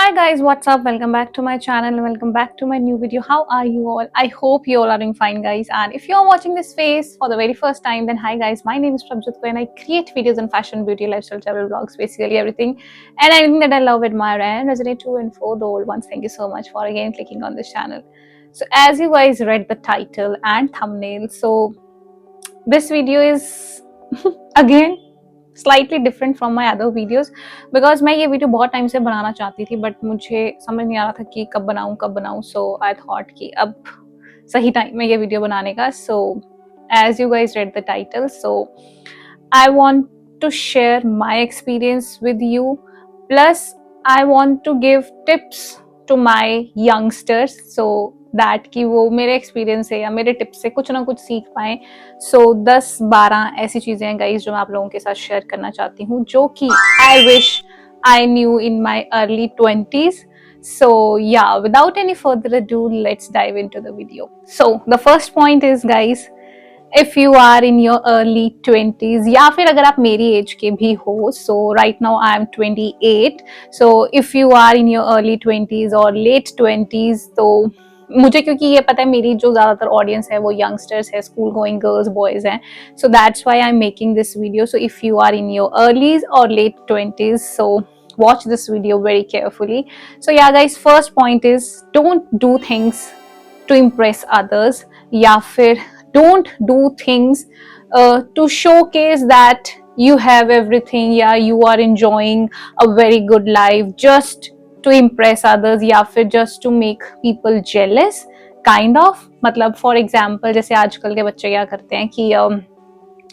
Hi guys, what's up? Welcome back to my channel and welcome back to my new video. How are you all? I hope you all are doing fine guys, and if you're watching this face for the very first time, then hi guys, my name is Prabjot Kaur and I create videos on fashion, beauty, lifestyle, travel vlogs, basically everything and anything that I love, admire and resonate to. And for the old ones, thank you so much for again clicking on this channel. So as you guys read the title and thumbnail, so this video is again slightly different from my other videos because मैं ये video बहुत time से बनाना चाहती थी but मुझे समझ नहीं आ रहा था कि कब बनाऊं सो आई थॉट कि अब सही टाइम है ये वीडियो बनाने का. So as you guys read the title, so I want to share my experience with you plus I want to give tips to my youngsters so that कि वो मेरे एक्सपीरियंस से या मेरे टिप्स से कुछ ना कुछ सीख पाए. सो 10-12 ऐसी चीजें हैं गाइज जो मैं आप लोगों के साथ शेयर करना चाहती हूँ जो कि I wish I new in my early 20s. So yeah, without any further ado, let's dive into the video. So the first point is guys, if you are in your early 20s या फिर अगर आप मेरी as के भी हो, so right now I am 28, so if you are in your early 20s or late 20s, तो मुझे क्योंकि ये पता है मेरी जो ज्यादातर ऑडियंस है वो यंगस्टर्स है, स्कूल गोइंग गर्ल्स बॉयज हैं, so that's why I am making this video. So if you are in your earlies और late 20s, so watch this video very carefully. So yeah guys, first point is don't do things to impress others या फिर don't do things to showcase that you have everything, yeah, you are enjoying a very good life just to impress others या फिर just to make people jealous kind of. मतलब for example जैसे आजकल के बच्चे क्या करते हैं कि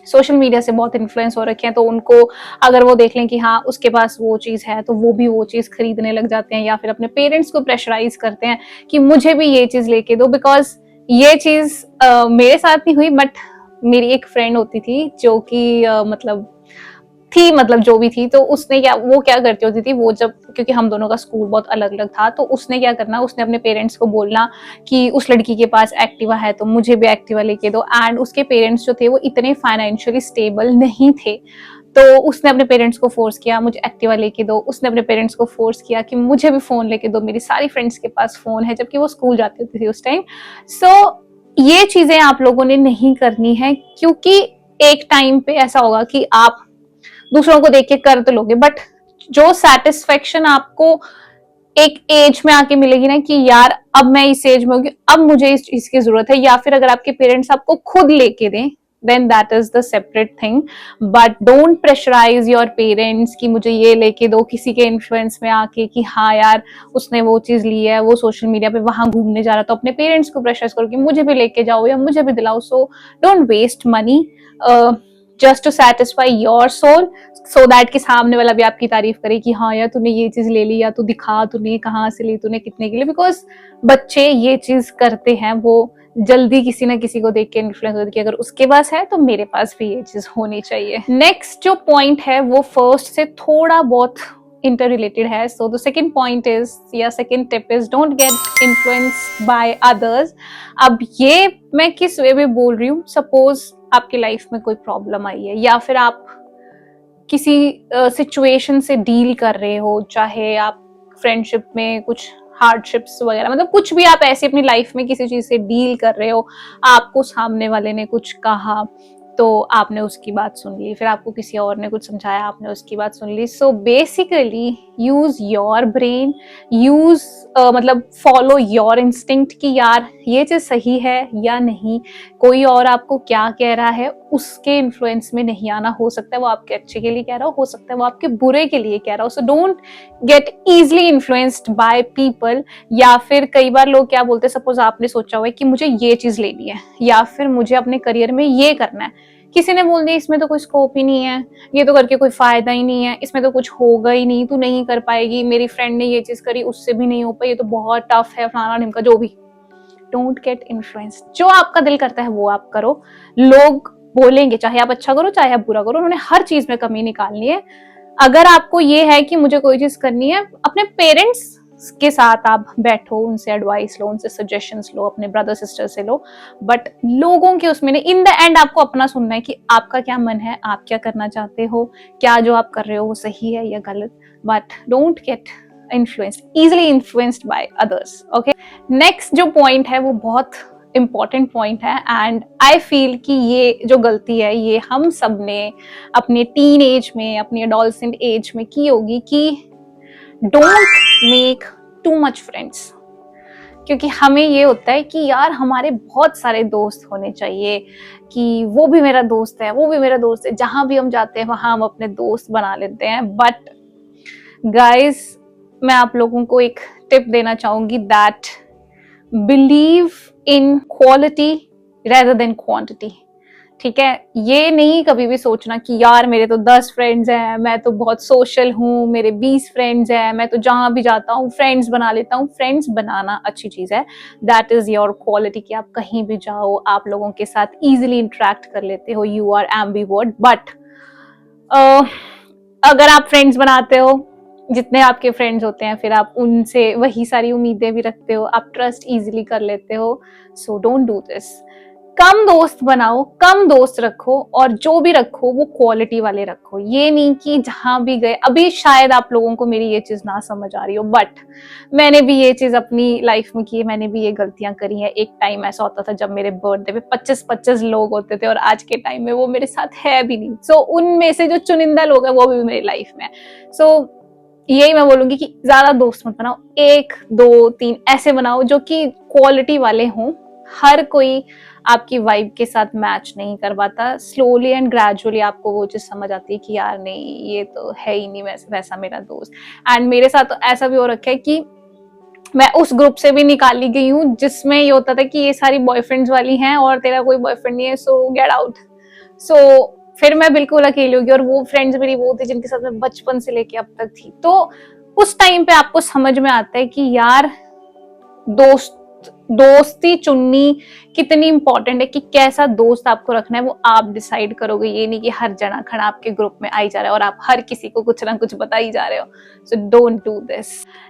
सोशल मीडिया से बहुत इन्फ्लुएंस हो रखे हैं, तो उनको अगर वो देख लें कि हाँ उसके पास वो चीज़ है तो वो भी वो चीज़ खरीदने लग जाते हैं या फिर अपने पेरेंट्स को प्रेशराइज करते हैं कि मुझे भी ये चीज़ लेके दो. बिकॉज ये चीज़ मेरे साथ नहीं हुई बट मेरी एक फ्रेंड होती थी जो कि मतलब जो भी थी, तो उसने वो क्या करती होती थी, वो जब क्योंकि हम दोनों का स्कूल बहुत अलग अलग था, तो उसने क्या करना, उसने अपने पेरेंट्स को बोलना कि उस लड़की के पास एक्टिवा है तो मुझे भी एक्टिवा लेके दो. एंड उसके पेरेंट्स जो थे वो इतने फाइनेंशियली स्टेबल नहीं थे, तो उसने अपने पेरेंट्स को फोर्स किया मुझे एक्टिवा लेके दो. उसने अपने पेरेंट्स को फोर्स किया कि मुझे भी फोन लेके दो, मेरी सारी फ्रेंड्स के पास फोन है, जबकि वो स्कूल जाती होती थी उस टाइम. सो ये चीजें आप लोगों ने नहीं करनी है, क्योंकि एक टाइम पे ऐसा होगा कि आप दूसरों को देख के कर तो लोगे बट जो सेटिस्फेक्शन आपको एक एज में आके मिलेगी ना कि यार अब मैं इस एज में होगी, अब मुझे इस चीज की जरूरत है, या फिर अगर आपके पेरेंट्स आपको खुद लेके दें then that is the separate thing. But don't pressurize your parents कि मुझे ये लेके दो किसी के इन्फ्लुएंस में आके कि हाँ यार उसने वो चीज ली है, वो सोशल मीडिया पे वहां घूमने जा रहा, तो अपने पेरेंट्स को प्रेशराइज करो कि मुझे भी लेके जाओ या मुझे भी दिलाओ. So don't waste money just to satisfy your soul so that कि सामने वाला भी आपकी तारीफ करे कि हाँ यार तूने ये चीज ले ली, या तू दिखा तूने कहाँ से ली, तूने कितने के लिए. बिकॉज बच्चे ये चीज करते हैं, वो जल्दी किसी ना किसी को देख के इन्फ्लुएंस होती है कि अगर उसके पास है तो मेरे पास भी ये चीज होनी चाहिए. नेक्स्ट जो पॉइंट है वो फर्स्ट से थोड़ा बहुत इंटर रिलेटेड है. So the second point is या second tip is don't get influenced by others. अब ये मैं किस वे में बोल रही हूँ, सपोज आपकी लाइफ में कोई प्रॉब्लम आई है या फिर आप किसी सिचुएशन से डील कर रहे हो, चाहे आप फ्रेंडशिप में कुछ हार्डशिप्स वगैरह, मतलब कुछ भी आप ऐसे अपनी लाइफ में किसी चीज से डील कर रहे हो, आपको सामने वाले ने कुछ कहा तो आपने उसकी बात सुन ली, फिर आपको किसी और ने कुछ समझाया आपने उसकी बात सुन ली. So basically use your brain, use मतलब फॉलो योर इंस्टिंक्ट कि यार ये चीज सही है या नहीं. कोई और आपको क्या कह रहा है उसके इन्फ्लुएंस में नहीं आना. हो सकता है वो आपके अच्छे के लिए कह रहा हो सकता है वो आपके बुरे के लिए कह रहा हो. So don't get easily influenced by people. या फिर कई बार लोग क्या बोलते हैं, सपोज आपने सोचा हुआ है कि मुझे ये चीज लेनी है या फिर मुझे अपने करियर में ये करना है, किसी ने बोल दिया इसमें तो कोई स्कोप ही नहीं है, ये तो करके कोई फायदा ही नहीं है, इसमें तो कुछ होगा ही नहीं, तू नहीं कर पाएगी, मेरी फ्रेंड ने ये चीज करी उससे भी नहीं हो पाई, ये तो बहुत टफ है, फलाना ढिमका, जो भी. Don't get influenced. जो आपका दिल करता है वो आप करो. लोग बोलेंगे चाहे आप अच्छा करो चाहे आप बुरा करो, उन्होंने हर चीज में कमी निकालनी है. अगर आपको ये है कि मुझे कोई चीज करनी है, अपने पेरेंट्स के साथ आप बैठो, उनसे एडवाइस लो, उनसे सजेशंस लो, अपने ब्रदर सिस्टर से लो, बट लोगों के उसमें नहीं. इन द एंड आपको अपना सुनना है कि आपका क्या मन है, आप क्या करना चाहते हो, क्या जो आप कर रहे हो वो सही है या गलत. But don't get easily influenced by others. Okay, next जो point है वो बहुत important point है, and I feel कि ये जो गलती है ये हम सब ने अपने teen age में, अपनी adolescent age में की होगी कि don't make too much friends. क्योंकि हमें ये होता है कि यार हमारे बहुत सारे दोस्त होने चाहिए, कि वो भी मेरा दोस्त है, वो भी मेरा दोस्त है, जहां भी हम जाते हैं वहां हम अपने दोस्त बना लेते हैं. बट गाइस, मैं आप लोगों को एक टिप देना चाहूंगी, that believe in quality rather than quantity. ठीक है, ये नहीं कभी भी सोचना कि यार मेरे तो 10 फ्रेंड्स हैं, मैं तो बहुत सोशल हूँ, मेरे 20 फ्रेंड्स हैं, मैं तो जहां भी जाता हूँ फ्रेंड्स बना लेता हूँ. फ्रेंड्स बनाना अच्छी चीज है, दैट इज योर क्वालिटी, कि आप कहीं भी जाओ आप लोगों के साथ इजीली इंटरेक्ट कर लेते हो, यू आर एम्बिवर्ट. बट अगर आप फ्रेंड्स बनाते हो, जितने आपके फ्रेंड्स होते हैं, फिर आप उनसे वही सारी उम्मीदें भी रखते हो, आप ट्रस्ट इजीली कर लेते हो. So don't do this. कम दोस्त बनाओ, कम दोस्त रखो, और जो भी रखो वो क्वालिटी वाले रखो. ये नहीं कि जहां भी गए, अभी शायद आप लोगों को मेरी ये चीज ना समझ आ रही हो, बट मैंने भी ये चीज अपनी लाइफ में की है, मैंने भी ये गलतियां करी हैं. एक टाइम ऐसा होता था जब मेरे बर्थडे पे 25-25 लोग होते थे, और आज के टाइम में वो मेरे साथ है भी नहीं. सो उनमें से जो चुनिंदा लोग हैं वो भी मेरी लाइफ में. सो यही मैं बोलूंगी कि ज्यादा दोस्त मत बनाओ, 1, 2, 3 ऐसे बनाओ जो कि क्वालिटी वाले हों. हर कोई आपकी वाइब के साथ मैच नहीं कर पाता. स्लोली एंड ग्रेजुअली आपको वो चीज समझ आती है कि यार नहीं, ये तो है ही नहीं वैसा मेरा दोस्त. एंड मेरे साथ तो ऐसा भी हो रखा है कि मैं उस ग्रुप से भी निकाली गई हूँ जिसमें ये होता था कि ये सारी बॉयफ्रेंड्स वाली हैं और तेरा कोई बॉयफ्रेंड नहीं है, सो गेट आउट. सो फिर मैं बिल्कुल अकेली होगी, और वो फ्रेंड्स मेरी वो थी जिनके साथ मैं बचपन से लेके अब तक थी. तो उस टाइम पे आपको समझ में आता है कि यार दोस्ती चुननी कितनी इंपॉर्टेंट है, कि कैसा दोस्त आपको रखना है वो आप डिसाइड करोगे. ये नहीं कि हर जना खड़ा आपके ग्रुप में आई जा रहा है और आप हर किसी को कुछ ना कुछ बता ही जा रहे हो. So don't do this.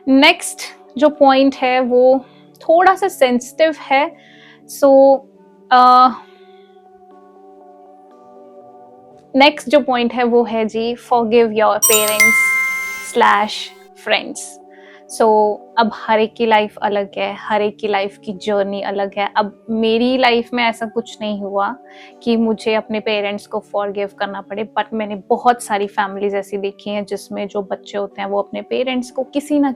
Next जो पॉइंट है वो थोड़ा सा सेंसिटिव है. सो नेक्स्ट जो पॉइंट है वो है जी, फॉरगिव योर पेरेंट्स / फ्रेंड्स. सो अब हर एक की लाइफ अलग है, हर एक की लाइफ की जर्नी अलग है. अब मेरी लाइफ में ऐसा कुछ नहीं हुआ कि मुझे अपने पेरेंट्स को फॉरगिव करना पड़े, बट मैंने बहुत सारी फैमिलीज ऐसी देखी हैं जिसमें जो बच्चे होते हैं वो अपने पेरेंट्स को किसी ना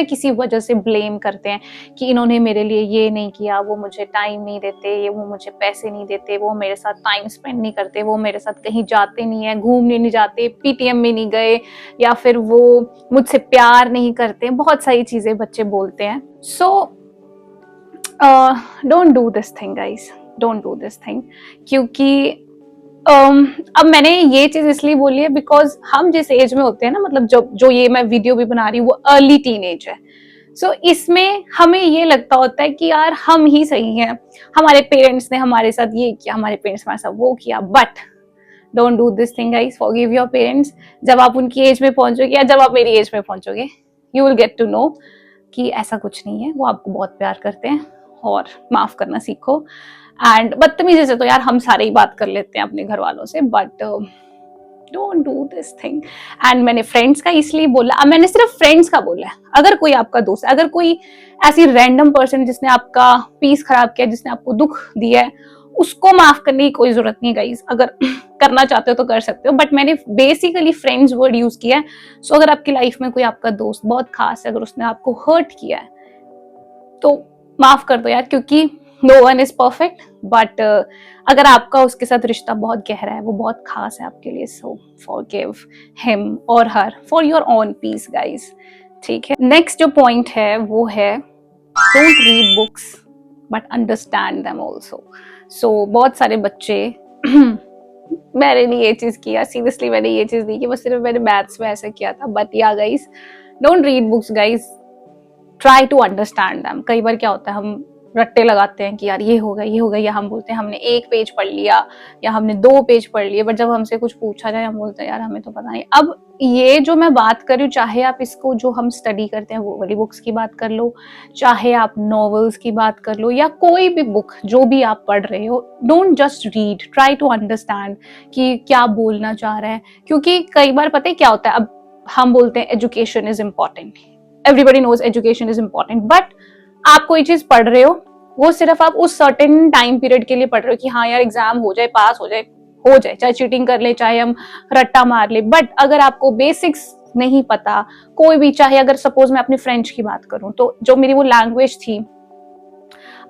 किसी वजह से ब्लेम करते हैं कि इन्होंने मेरे लिए ये नहीं किया, वो मुझे टाइम नहीं देते, ये वो मुझे पैसे नहीं देते, वो मेरे साथ टाइम स्पेंड नहीं करते, वो मेरे साथ कहीं जाते नहीं है, घूमने नहीं जाते, पीटीएम में नहीं गए, या फिर वो मुझसे प्यार नहीं करते. बहुत सारी चीजें बच्चे बोलते हैं. सो don't do this thing guys, don't do this thing. क्योंकि अब मैंने ये चीज इसलिए बोली है बिकॉज हम जिस एज में होते हैं ना, मतलब जो ये मैं वीडियो भी बना रही हूँ वो अर्ली टीन एज है. सो इसमें हमें ये लगता होता है कि यार हम ही सही हैं, हमारे पेरेंट्स ने हमारे साथ ये किया, हमारे पेरेंट्स हमारे साथ वो किया. But don't do this thing guys, forgive your parents. जब आप उनकी एज में पहुंचोगे या जब आप मेरी एज में पहुंचोगे, you will get to know कि ऐसा कुछ नहीं है, वो आपको बहुत प्यार करते हैं, और माफ करना सीखो. एंड बदतमीजी से तो यार हम सारे ही बात कर लेते हैं अपने घर वालों से, but don't do this thing. And मैंने फ्रेंड्स का इसलिए बोला, मैंने सिर्फ फ्रेंड्स का बोला है. अगर कोई आपका दोस्त, अगर कोई ऐसी रैंडम पर्सन जिसने आपका पीस खराब किया, जिसने आपको दुख दिया है, उसको माफ करने की कोई जरूरत नहीं गाइस. अगर करना चाहते हो तो कर सकते हो, बट मैंने बेसिकली फ्रेंड्स वर्ड यूज किया है. सो अगर आपकी लाइफ में कोई आपका दोस्त बहुत खास है, अगर उसने आपको हर्ट किया है तो माफ कर दो यार, क्योंकि no one is perfect. But अगर आपका उसके साथ रिश्ता बहुत गहरा है, वो बहुत खास है आपके लिए, सो फॉरगिव हिम और her for your own peace guys. ठीक है. नेक्स्ट जो पॉइंट है वो है, don't read books but understand them also. So बहुत सारे बच्चे मैंने नहीं ये चीज किया, सीरियसली मैंने ये चीज नहीं की, बस सिर्फ मैंने मैथ्स में ऐसा किया था. But yeah guys, don't read books guys, try to understand them. कई बार क्या होता है, हम रट्टे लगाते हैं कि यार ये होगा, या हम बोलते हैं हमने 1 पेज पढ़ लिया या हमने 2 पेज पढ़ लिए, बट जब हमसे कुछ पूछा जाए हम बोलते हैं यार हमें तो पता नहीं. अब ये जो मैं बात कर रही हूँ, चाहे आप इसको जो हम स्टडी करते हैं वो वाली बुक्स की बात कर लो, चाहे आप नॉवेल्स की बात कर लो, या कोई भी बुक जो भी आप पढ़ रहे हो, don't just read, try to understand कि क्या बोलना चाह रहा है. क्योंकि कई बार पता है क्या होता है, अब हम बोलते हैं education is important, everybody knows education is important, but आप कोई चीज पढ़ रहे हो वो सिर्फ आप उस सर्टेन टाइम पीरियड के लिए पढ़ रहे हो कि हाँ यार एग्जाम हो जाए, पास हो जाए, चाहे चीटिंग कर ले, चाहे हम रट्टा मार ले। बट अगर आपको बेसिक्स नहीं पता, कोई भी, चाहे अगर सपोज मैं अपनी फ्रेंच की बात करूं, तो जो मेरी वो लैंग्वेज थी,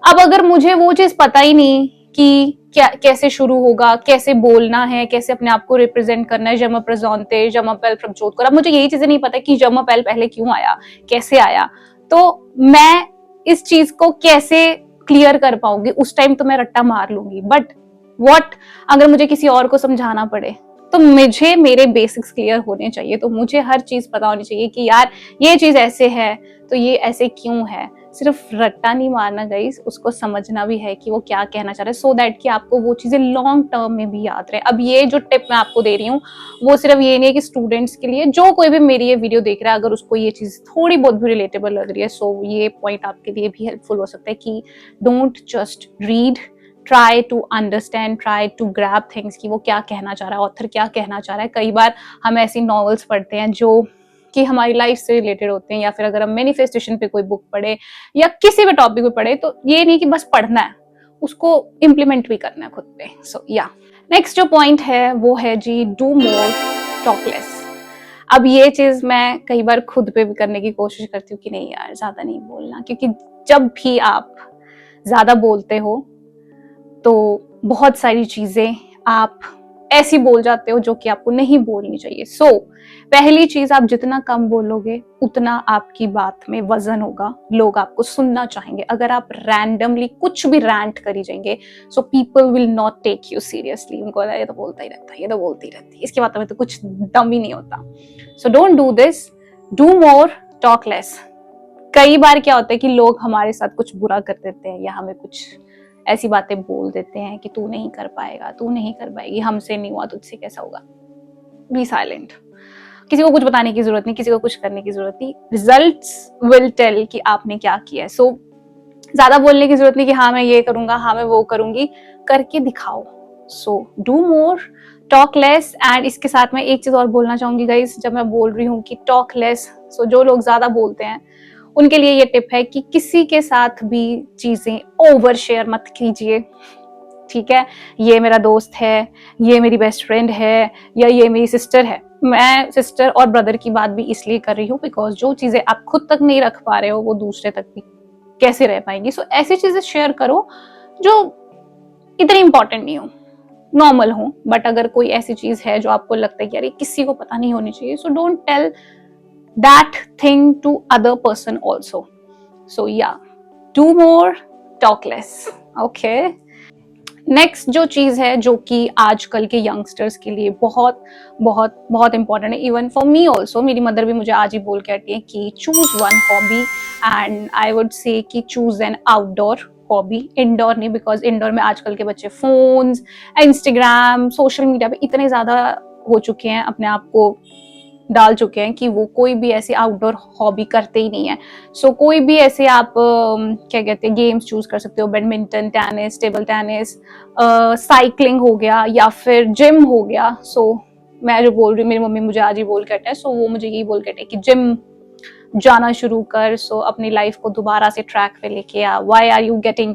अब अगर मुझे वो चीज पता ही नहीं कि क्या कैसे शुरू होगा, कैसे बोलना है, कैसे अपने आप को रिप्रेजेंट करना है, जमा प्रेजेंटे, जमा पहल प्रभजोत कर, अब मुझे यही चीजें नहीं पता कि जमा पहल पहले क्यों आया, कैसे आया, तो मैं इस चीज को कैसे क्लियर कर पाऊंगी? उस टाइम तो मैं रट्टा मार लूंगी, बट व्हाट अगर मुझे किसी और को समझाना पड़े, तो मुझे मेरे बेसिक्स क्लियर होने चाहिए, तो मुझे हर चीज पता होनी चाहिए कि यार ये चीज ऐसे है तो ये ऐसे क्यों है। सिर्फ रट्टा नहीं मारना गाइस, उसको समझना भी है कि वो क्या कहना चाह रहा है, सो दैट कि आपको वो चीजें लॉन्ग टर्म में भी याद रहे। अब ये जो टिप मैं आपको दे रही हूँ वो सिर्फ ये नहीं है कि स्टूडेंट्स के लिए, जो कोई भी मेरी ये वीडियो देख रहा है अगर उसको ये चीज थोड़ी बहुत भी रिलेटेबल लग रही है, सो ये पॉइंट आपके लिए भी हेल्पफुल हो सकता है कि don't just read, try to understand, try to grab things कि वो क्या कहना चाह रहा है, ऑथर क्या कहना चाह रहा है। कई बार हम ऐसी नॉवेल्स पढ़ते हैं जो कि हमारी लाइफ से रिलेटेड होते हैं, या फिर अगर हम मैनिफेस्टेशन पे कोई बुक पढ़े या किसी भी टॉपिक पे पढ़े, तो ये नहीं कि बस पढ़ना है, उसको इम्प्लीमेंट भी करना है खुद पे। सो या नेक्स्ट जो पॉइंट है वो है जी, डू मोर टॉक लेस। अब ये चीज मैं कई बार खुद पे भी करने की कोशिश करती हूँ कि नहीं यार ज्यादा नहीं बोलना, क्योंकि जब भी आप ज्यादा बोलते हो तो बहुत सारी चीजें आप ऐसी बोल जाते हो जो कि आपको नहीं बोलनी चाहिए। सो पहली चीज, आप जितना कम बोलोगे उतना आपकी बात में वजन होगा, लोग आपको सुनना चाहेंगे। अगर आप रैंडमली कुछ भी रैंट करी जाएंगे, so people will not take you seriously. उनको ये तो बोलता ही रहता है, ये तो बोलती रहती है, इसकी बातों में तो कुछ दम ही नहीं होता। सो don't do this, do more talk less. कई बार क्या होता है कि लोग हमारे साथ कुछ बुरा कर देते हैं या हमें कुछ ऐसी बातें बोल देते हैं कि तू नहीं कर पाएगा, तू नहीं कर पाएगी, हमसे नहीं हुआ, तुझसे कैसा होगा। Be silent. किसी को कुछ बताने की जरूरत नहीं, किसी को कुछ करने की जरूरत नहीं। रिजल्ट्स विल टेल कि आपने क्या किया है। सो ज्यादा बोलने की जरूरत नहीं कि हाँ मैं ये करूंगा, हाँ मैं वो करूंगी, करके दिखाओ। So do more talk less. And इसके साथ मैं एक चीज और बोलना चाहूंगी गाइस, जब मैं बोल रही हूँ कि टॉक लेस, सो जो लोग ज्यादा बोलते हैं उनके लिए ये टिप है कि किसी के साथ भी चीजें ओवर शेयर मत कीजिए, ठीक है? ये मेरा दोस्त है, ये मेरी बेस्ट फ्रेंड है, या ये मेरी सिस्टर है। मैं सिस्टर और ब्रदर की बात भी इसलिए कर रही हूँ बिकॉज जो चीजें आप खुद तक नहीं रख पा रहे हो वो दूसरे तक भी कैसे रह पाएंगी। सो ऐसी चीजें शेयर करो जो इतनी इंपॉर्टेंट नहीं हो, नॉर्मल हो, बट अगर कोई ऐसी चीज है जो आपको लगता है कि यार किसी को पता नहीं होनी चाहिए, so don't tell that thing to other person also. So yeah, do more, talk less. Okay. Next जो चीज है जो कि आजकल के यंगस्टर्स के लिए बहुत बहुत बहुत इंपॉर्टेंट है, इवन फॉर मी ऑल्सो, मेरी मदर भी मुझे आज ही बोल के आती है कि choose one hobby, and I would say कि choose an outdoor hobby, indoor नहीं, बिकॉज इंडोर में आजकल के बच्चे फोन्स, इंस्टाग्राम, सोशल मीडिया पे इतने ज्यादा हो चुके हैं, अपने आप को डाल चुके हैं कि वो कोई भी ऐसी आउटडोर हॉबी करते ही नहीं है। सो कोई भी ऐसे आप क्या कहते हैं गेम्स चूज कर सकते हो, badminton, tennis, table tennis, cycling हो गया, या फिर जिम हो गया। सो मैं जो बोल रही हूँ, मेरी मम्मी मुझे आज ही बोल के हटे, सो वो मुझे यही बोल के हटे कि जिम जाना शुरू कर, सो अपनी लाइफ को दोबारा से ट्रैक पे लेके आ। व्हाई आर यू गेटिंग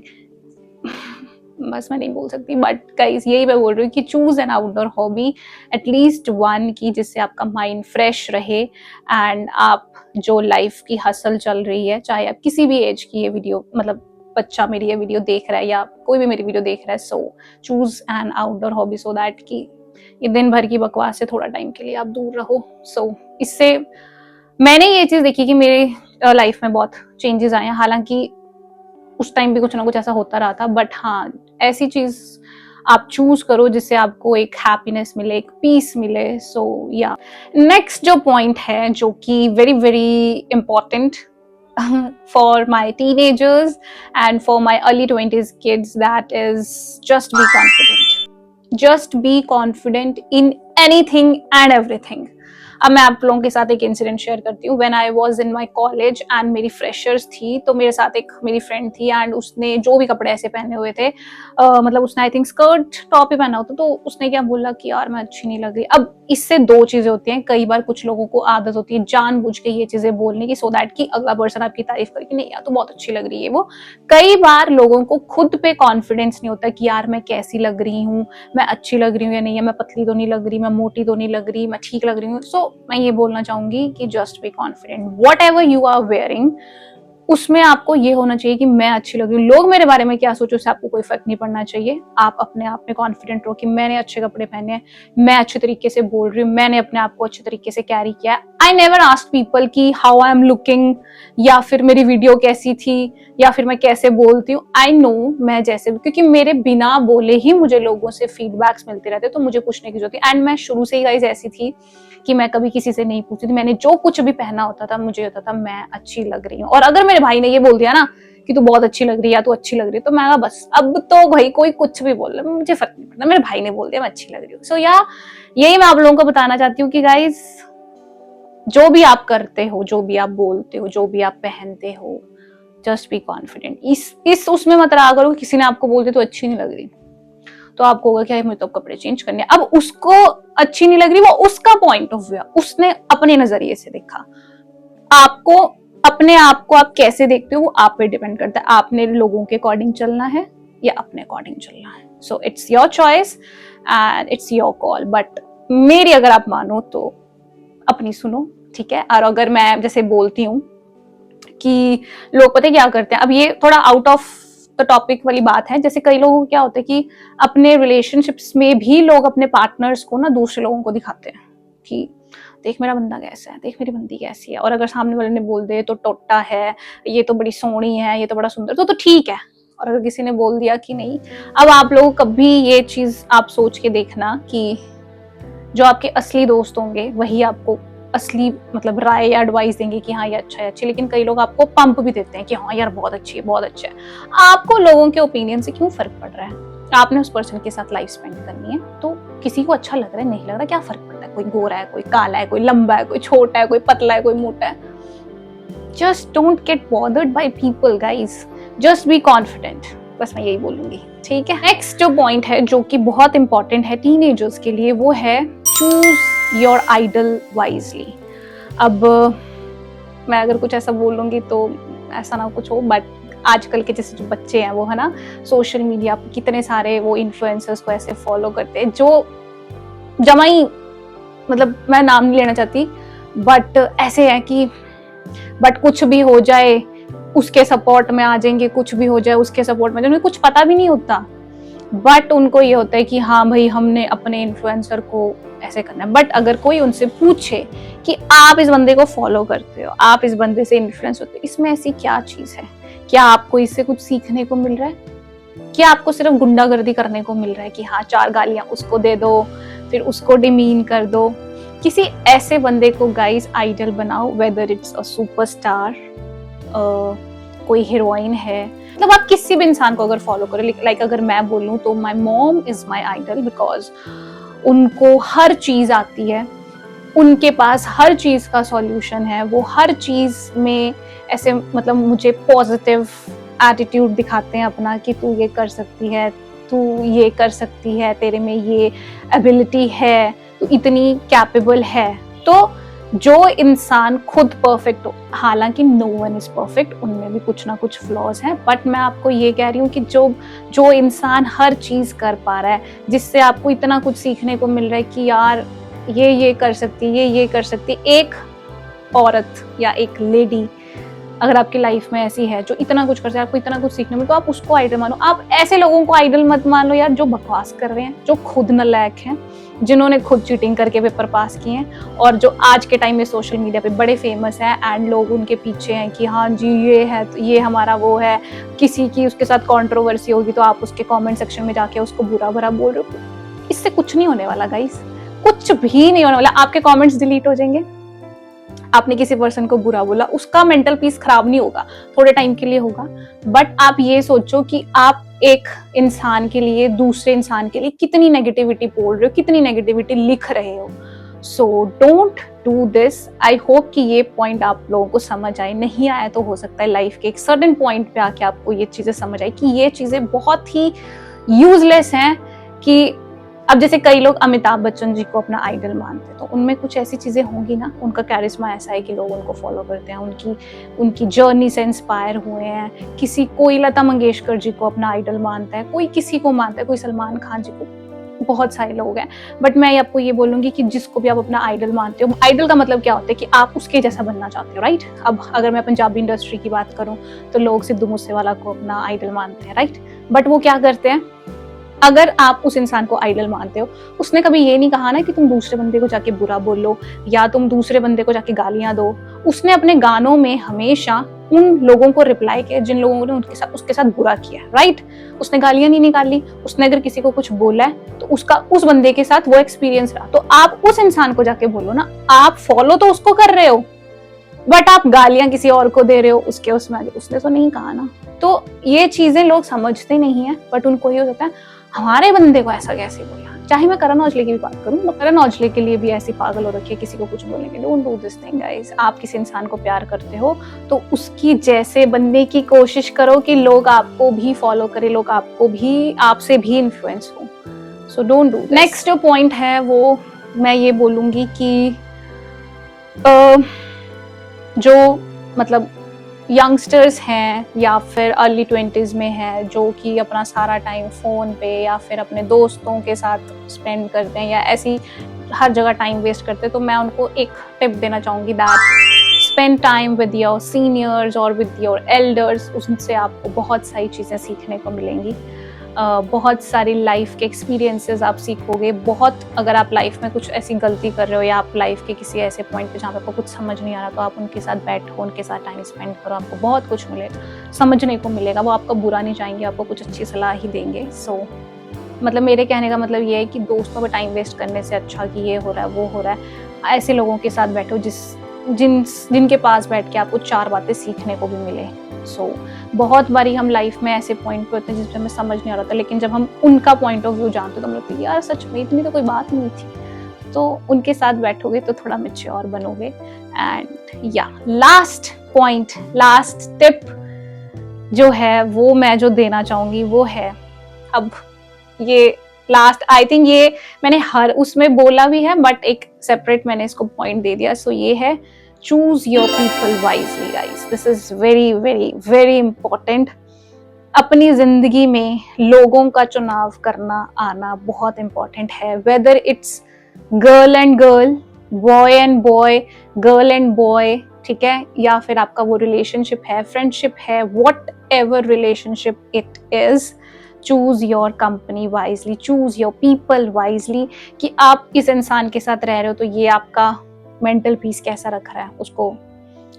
बस मैं नहीं बोल सकती, बट गाइस यही मैं बोल रही हूँ कि choose an outdoor hobby, at least one की, जिससे आपका माइंड फ्रेश रहे एंड आप जो लाइफ की हसल चल रही है, चाहे आप किसी भी एज की ये वीडियो, मतलब बच्चा मेरी ये वीडियो देख रहा है या कोई भी मेरी वीडियो देख रहा है, so choose an outdoor hobby so that कि ये दिन भर की बकवास से थोड़ा टाइम के लिए आप दूर रहो। सो इससे मैंने ये चीज देखी कि मेरे लाइफ में बहुत चेंजेस आए हैं, हालांकि उस टाइम भी कुछ ना कुछ ऐसा होता रहा था, बट हाँ ऐसी चीज आप चूज करो जिससे आपको एक हैप्पीनेस मिले, एक पीस मिले। सो या नेक्स्ट जो पॉइंट है जो कि very very important for my teenagers and for my early 20s kids, that is just be confident. Just be confident in anything and everything. अब मैं आप लोगों के साथ एक इंसिडेंट शेयर करती हूँ। When I was in my college and मेरी फ्रेशर्स थी, तो मेरे साथ एक मेरी फ्रेंड थी एंड उसने जो भी कपड़े ऐसे पहने हुए थे, मतलब उसने आई थिंक स्कर्ट टॉप ही पहना होता, तो उसने क्या बोला कि यार मैं अच्छी नहीं लग रही। अब इससे दो चीजें होती हैं, कई बार कुछ लोगों को आदत होती है जानबूझ के ये चीजें बोलने की, सो दैट कि अगला पर्सन आपकी तारीफ करे कि नहीं यार तो बहुत अच्छी लग रही है। वो कई बार लोगों को खुद पे कॉन्फिडेंस नहीं होता कि यार मैं कैसी लग रही हूँ, मैं अच्छी लग रही हूँ या नहीं, है मैं पतली तो नहीं लग रही, मैं मोटी तो नहीं लग रही, मैं ठीक लग रही हूँ। सो मैं ये बोलना चाहूंगी कि just be confident, whatever you are wearing, उसमें आपको ये होना चाहिए कि मैं अच्छी लग रही हूँ। लोग मेरे बारे में क्या सोचो उससे आपको कोई फर्क नहीं पड़ना चाहिए। आप अपने आप में कॉन्फिडेंट रहो कि मैंने अच्छे कपड़े पहने हैं, मैं अच्छे तरीके से बोल रही हूँ, मैंने अपने आप को अच्छे तरीके से कैरी किया है। आई नेवर आस्क पीपल कि हाउ आई एम लुकिंग, या फिर मेरी वीडियो कैसी थी, या फिर मैं कैसे बोलती हूँ। आई नो मैं जैसे, क्योंकि मेरे बिना बोले ही मुझे लोगों से फीडबैक्स मिलते रहते, तो मुझे पूछने की जरूरत है। एंड मैं शुरू से ही गाइस ऐसी थी कि मैं कभी किसी से नहीं पूछती थी। मैंने जो कुछ भी पहना होता था मुझे होता था मैं अच्छी लग रही हूँ। और अगर मेरे भाई ने ये बोल दिया ना कि तू बहुत अच्छी लग रही है या तू अच्छी लग रही है, तो मैं बस अब तो भाई कोई कुछ भी बोल रहा है मुझे फर्क नहीं पड़ता, मेरे भाई ने बोल दिया मैं अच्छी लग रही हूँ। सो या यही मैं आप लोगों को बताना चाहती हूँ कि गाइज जो भी आप करते हो, जो भी आप बोलते हो, जो भी आप पहनते हो, जस्ट बी कॉन्फिडेंट। इस उसमें मत रहा करो किसी ने आपको बोल दिया तो अच्छी नहीं लग रही, तो आपको होगा कि मुझे तो कपड़े चेंज करने। अब उसको अच्छी नहीं लग रही, वो उसका पॉइंट ऑफ व्यू, उसने अपने नजरिए से देखा। आपको अपने आप को आप कैसे देखते हो वो आप पे डिपेंड करता है। आपने लोगों के अकॉर्डिंग चलना है या अपने अकॉर्डिंग चलना है। So it's your choice and it's your call. But मेरी अगर आप मानो तो अपनी सुनो, ठीक है। और अगर मैं जैसे बोलती हूँ कि लोग पता है क्या करते हैं, अब ये थोड़ा आउट ऑफ द टॉपिक वाली बात है। जैसे कई लोगों को क्या होता है कि अपने रिलेशनशिप्स में भी लोग अपने पार्टनर्स को ना दूसरे लोगों को दिखाते हैं कि देख मेरा बंदा कैसा है, देख मेरी बंदी कैसी है। और अगर सामने वाले ने बोल दे तो टोटा है, ये तो बड़ी सोहनी है, ये तो बड़ा सुंदर, तो ठीक है। और अगर किसी ने बोल दिया कि नहीं, अब आप लोग कभी ये चीज आप सोच के देखना कि जो आपके असली दोस्त होंगे वही आपको असली मतलब राय या एडवाइस देंगे कि हाँ ये अच्छा है, अच्छी। लेकिन कई लोग आपको पंप भी देते हैं कि हाँ यार बहुत अच्छी है, बहुत अच्छा है। आपको लोगों के ओपिनियन से क्यों फर्क पड़ रहा है? आपने उस पर्सन के साथ लाइफ स्पेंड करनी है, तो किसी को अच्छा लग रहा है नहीं लग रहा क्या फर्क पड़ता है? कोई गोरा है, कोई काला है, कोई लंबा है, कोई छोटा है, कोई पतला है, कोई मोटा है। Just don't get bothered by people guys, just be confident. बस मैं यही बोलूंगी, ठीक है। नेक्स्ट जो पॉइंट है जो कि बहुत इंपॉर्टेंट है टीनेजर्स के लिए, वो है चूज योर आइडल वाइजली। अब मैं अगर कुछ ऐसा बोलूंगी तो ऐसा ना कुछ हो, बट आजकल के जैसे जो बच्चे हैं वो है ना सोशल मीडिया पर कितने सारे वो इन्फ्लुएंसर्स को ऐसे फॉलो करते हैं जो जमाई, मतलब मैं नाम नहीं लेना चाहती, बट ऐसे है कि बट कुछ भी हो जाए उसके सपोर्ट में आ जाएंगे, कुछ भी हो जाए उसके सपोर्ट में, उन्हें कुछ पता भी नहीं होता। बट उनको ये होता है कि हाँ भाई हमने अपने इन्फ्लुएंसर को ऐसे करना है। बट अगर कोई उनसे पूछे कि आप इस बंदे को फॉलो करते हो, आप इस बंदे से इन्फ्लुएंस होते हो, इसमें ऐसी क्या चीज है? क्या आपको इससे कुछ सीखने को मिल रहा है? क्या आपको सिर्फ गुंडागर्दी करने को मिल रहा है कि हाँ 4 गालियां उसको दे दो, फिर उसको डिमीन कर दो? किसी ऐसे बंदे को गाइस आइडल बनाओ, वेदर इट्स अ सुपरस्टार, कोई हीरोइन है, मतलब आप किसी भी इंसान को अगर फॉलो करो। लाइक अगर मैं बोलूं तो my mom is my idol, because उनको हर चीज आती है, उनके पास हर चीज का सॉल्यूशन है, वो हर चीज में ऐसे मतलब मुझे पॉजिटिव एटीट्यूड दिखाते हैं अपना कि तू ये कर सकती है, तू ये कर सकती है, तेरे में ये एबिलिटी है, तू इतनी कैपेबल है। तो जो इंसान खुद परफेक्ट हो, हालांकि नो वन इज परफेक्ट, उनमें भी कुछ ना कुछ फ्लॉज हैं, बट मैं आपको ये कह रही हूँ कि जो इंसान हर चीज कर पा रहा है, जिससे आपको इतना कुछ सीखने को मिल रहा है कि यार ये कर सकती, ये कर सकती। एक औरत या एक लेडी अगर आपकी लाइफ में ऐसी है जो इतना कुछ करते हैं, आपको इतना कुछ सीखने में, तो आप उसको आइडल मानो। आप ऐसे लोगों को आइडल मत मान लो यार जो बकवास कर रहे हैं, जो खुद नालायक हैं, जिन्होंने खुद चीटिंग करके पेपर पास किए हैं, और जो आज के टाइम में सोशल मीडिया पे बड़े फेमस हैं एंड लोग उनके पीछे हैं कि हाँ जी ये है, तो ये हमारा वो है। किसी की उसके साथ कंट्रोवर्सी होगी तो आप उसके कमेंट सेक्शन में जाके उसको बुरा भरा बोल रहे हो। इससे कुछ नहीं होने वाला गाइस, कुछ भी नहीं होने वाला। आपके कमेंट्स डिलीट हो जाएंगे, आपने किसी पर्सन को बुरा बोला, उसका मेंटल पीस खराब नहीं होगा, थोड़े टाइम के लिए होगा। बट आप ये सोचो कि आप एक इंसान के लिए, दूसरे इंसान के लिए कितनी नेगेटिविटी बोल रहे हो, कितनी नेगेटिविटी लिख रहे हो। So don't do this. I hope कि ये पॉइंट आप लोगों को समझ आए, नहीं आया तो हो सकता है लाइफ के एक सर्टेन पॉइंट पे आके आपको ये चीजें समझ आए कि ये चीजें बहुत ही यूजलेस हैं। कि अब जैसे कई लोग अमिताभ बच्चन जी को अपना आइडल मानते हैं, तो उनमें कुछ ऐसी चीजें होंगी ना, उनका कैरिश्मा ऐसा है कि लोग उनको फॉलो करते हैं, उनकी जर्नी से इंस्पायर हुए हैं। कोई लता मंगेशकर जी को अपना आइडल मानता है, कोई किसी को मानता है, कोई सलमान खान जी को, बहुत सारे लोग हैं। बट मैं आपको ये बोलूंगी कि जिसको भी आप अपना आइडल मानते हो, आइडल का मतलब क्या होता है कि आप उसके जैसा बनना चाहते हो, राइट। अब अगर मैं पंजाबी इंडस्ट्री की बात करूं तो लोग सिद्धू मूसेवाला को अपना आइडल मानते हैं, राइट। बट वो क्या करते हैं, अगर आप उस इंसान को आइडल मानते हो, उसने कभी ये नहीं कहा ना कि तुम दूसरे बंदे को जाके बुरा बोलो या तुम दूसरे बंदे को जाके गालियां दो। उसने अपने गानों में हमेशा उन लोगों को रिप्लाई किया जिन लोगों ने उसके साथ बुरा किया, राइट। उसने गालियां नहीं निकाली, उसने अगर किसी को कुछ बोला है तो उसका उस बंदे के साथ वो एक्सपीरियंस रहा, तो आप उस इंसान को जाके बोलो ना। आप फॉलो तो उसको कर रहे हो, बट आप गालियां किसी और को दे रहे हो, उसने तो नहीं कहा ना। तो ये चीजें लोग समझते नहीं है, बट उनको ये होता है हमारे बंदे को ऐसा कैसे बोला। चाहे मैं करण औजले की भी बात करूं, तो करण औजले के लिए भी ऐसी पागल हो रखी है किसी को कुछ बोलने के लिए। Don't do this thing guys. आप किसी इंसान को प्यार करते हो तो उसकी जैसे बनने की कोशिश करो कि लोग आपको भी फॉलो करें, लोग आपसे भी इन्फ्लुएंस हो। So don't do this. Next जो पॉइंट है वो मैं ये बोलूंगी कि जो मतलब यंगस्टर्स हैं या फिर अर्ली 20s में हैं, जो कि अपना सारा टाइम फ़ोन पे या फिर अपने दोस्तों के साथ स्पेंड करते हैं या ऐसी हर जगह टाइम वेस्ट करते हैं, तो मैं उनको एक टिप देना चाहूँगी, that spend time with your seniors और विद योर एल्डर्स। उनसे आपको बहुत सारी चीज़ें सीखने को मिलेंगी, बहुत सारी लाइफ के एक्सपीरियंसेस आप सीखोगे। बहुत अगर आप लाइफ में कुछ ऐसी गलती कर रहे हो या आप लाइफ के किसी ऐसे पॉइंट पे जहाँ पे आपको कुछ समझ नहीं आ रहा, तो आप उनके साथ बैठो, उनके साथ टाइम स्पेंड करो, आपको बहुत कुछ मिलेगा, समझने को मिलेगा। वो आपका बुरा नहीं चाहेंगे, आपको कुछ अच्छी सलाह ही देंगे। सो मतलब मेरे कहने का मतलब ये है कि दोस्तों पर टाइम वेस्ट करने से अच्छा कि ये हो रहा है वो हो रहा है, ऐसे लोगों के साथ बैठो जिनके पास बैठ के आपको 4 बातें सीखने को भी मिले। सो बहुत बारी हम लाइफ में ऐसे पॉइंट पे होते हैं जिसमें हमें समझ नहीं आ रहा था, लेकिन जब हम उनका पॉइंट ऑफ व्यू जानते तो हम लगता है यार सच में इतनी तो कोई बात नहीं थी। तो उनके साथ बैठोगे तो थोड़ा मैच्योर बनोगे। एंड या लास्ट पॉइंट, लास्ट टिप जो है वो मैं जो देना चाहूंगी वो है, अब ये लास्ट आई थिंक ये मैंने हर उसमें बोला भी है, बट एक सेपरेट मैंने इसको पॉइंट दे दिया। सो ये है, choose your people wisely guys. This is very very very important. अपनी जिंदगी में लोगों का चुनाव करना आना बहुत इम्पोर्टेंट है, whether it's girl and girl, boy and boy, girl and boy, ठीक है, या फिर आपका वो रिलेशनशिप है, फ्रेंडशिप है, whatever relationship it is, choose your company wisely, choose your people wisely। कि आप इस इंसान के साथ रह रहे हो तो ये आपका मेंटल पीस कैसा रख रहा है, उसको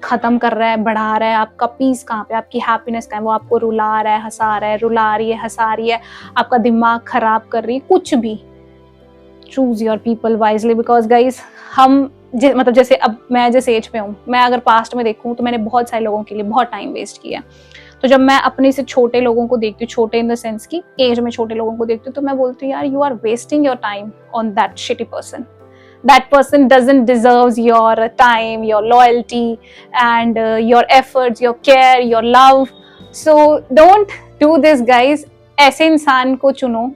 खत्म कर रहा है, बढ़ा रहा है, आपका पीस कहाँ पे, आपकी हैप्पीनेस कहाँ है, वो आपको रुला रहा है, हंसा रहा है, रुला रही है, हंसा रही है, आपका दिमाग खराब कर रही है, कुछ भी। Choose your people wisely, because guys मतलब जैसे अब मैं जिस एज पे हूँ, मैं अगर पास्ट में देखूँ तो मैंने बहुत सारे लोगों के लिए बहुत टाइम वेस्ट किया। तो जब मैं अपने से छोटे लोगों को देखती हूँ, छोटे इन द सेंस की एज में छोटे लोगों को देखती हूँ, तो मैं बोलती हूँ यार you are wasting your time on that shitty person. That person doesn't deserves your time, your loyalty, and your efforts, your care, your love. So don't do this guys. ऐसे इंसान को चुनो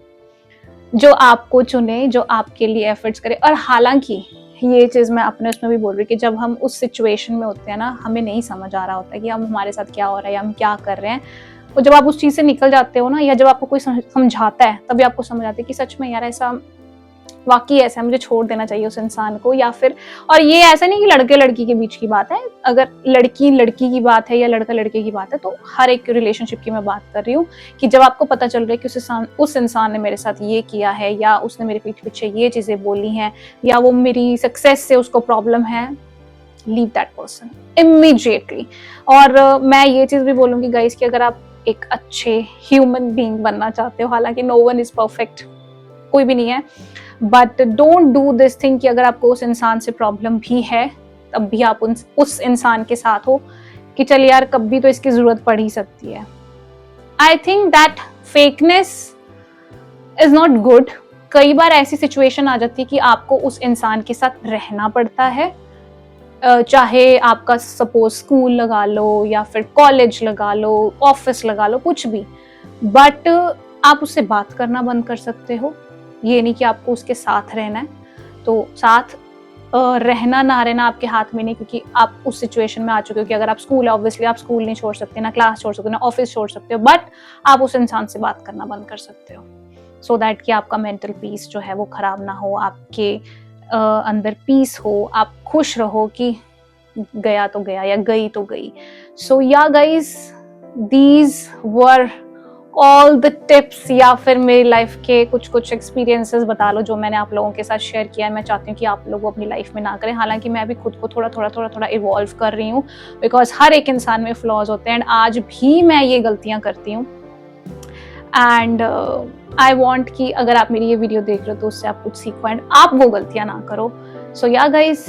जो आपको चुने, जो आपके लिए एफर्ट्स करे। और हालांकि ये चीज़ मैं अपने उसमें भी बोल रही कि जब हम उस सिचुएशन में होते हैं ना, हमें नहीं समझ आ रहा होता कि हम हमारे साथ क्या हो रहा है या हम क्या कर रहे हैं, और जब आप उस चीज़ से निकल जाते हो ना, या जब आपको कोई समझाता है, तभी आपको समझ आती है कि सच में यार ऐसा वाकई ऐसा है, मुझे छोड़ देना चाहिए उस इंसान को। या फिर, और ये ऐसा नहीं कि लड़के लड़की के बीच की बात है, अगर लड़की लड़की की बात है या लड़का लड़के की बात है, तो हर एक रिलेशनशिप की मैं बात कर रही हूँ कि जब आपको पता चल रहा है कि उस इंसान ने मेरे साथ ये किया है, या उसने मेरे पीठ पीछे ये चीजें बोली हैं, या वो मेरी सक्सेस से उसको प्रॉब्लम है, लीव दैट पर्सन इमीडिएटली। और मैं ये चीज भी बोलूंगी गाइस कि अगर आप एक अच्छे ह्यूमन बीइंग बनना चाहते हो, हालांकि नो वन इज परफेक्ट, कोई भी नहीं है, but don't do this thing कि अगर आपको उस इंसान से प्रॉब्लम भी है तब भी आप उस इंसान के साथ हो कि चल यार कभी तो इसकी जरूरत पड़ ही सकती है। I think that fakeness is not good. कई बार ऐसी सिचुएशन आ जाती है कि आपको उस इंसान के साथ रहना पड़ता है, चाहे आपका सपोज स्कूल लगा लो या फिर कॉलेज लगा लो, ऑफिस लगा लो, कुछ भी, बट आप उससे बात करना बंद कर सकते हो। ये नहीं कि आपको उसके साथ रहना है, तो साथ रहना ना रहना आपके हाथ में नहीं, क्योंकि आप उस सिचुएशन में आ चुके हो कि अगर आप स्कूल है, ऑब्वियसली आप स्कूल नहीं छोड़ सकते, ना क्लास छोड़ सकते, ना ऑफिस छोड़ सकते हो, बट आप उस इंसान से बात करना बंद कर सकते हो, सो दैट कि आपका मेंटल पीस जो है वो खराब ना हो, आपके अंदर पीस हो, आप खुश रहो कि गया तो गया या गई तो गई। सो yeah guys, these were all the tips, या फिर मेरी लाइफ के कुछ कुछ एक्सपीरियंसेस बता लो जो मैंने आप लोगों के साथ शेयर किया है। मैं चाहती हूँ कि आप लोग अपनी लाइफ में ना करें, हालांकि मैं भी खुद को थोड़ा इवॉल्व कर रही हूँ, बिकॉज हर एक इंसान में फ्लॉज होते हैं एंड आज भी मैं ये गलतियां करती हूँ। एंड आई वॉन्ट कि अगर आप मेरी ये वीडियो देख रहे हो तो उससे आप कुछ सीखो एंड आप वो गलतियां ना करो। सो या गाइज,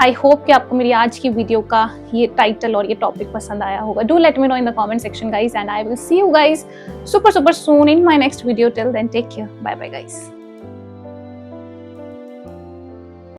आई होप कि आपको मेरी आज की वीडियो का ये टाइटल और ये टॉपिक पसंद आया होगा। Do let me know in the comment section guys, and I will see you guys super soon in my next video. Till then, take care. Bye bye guys.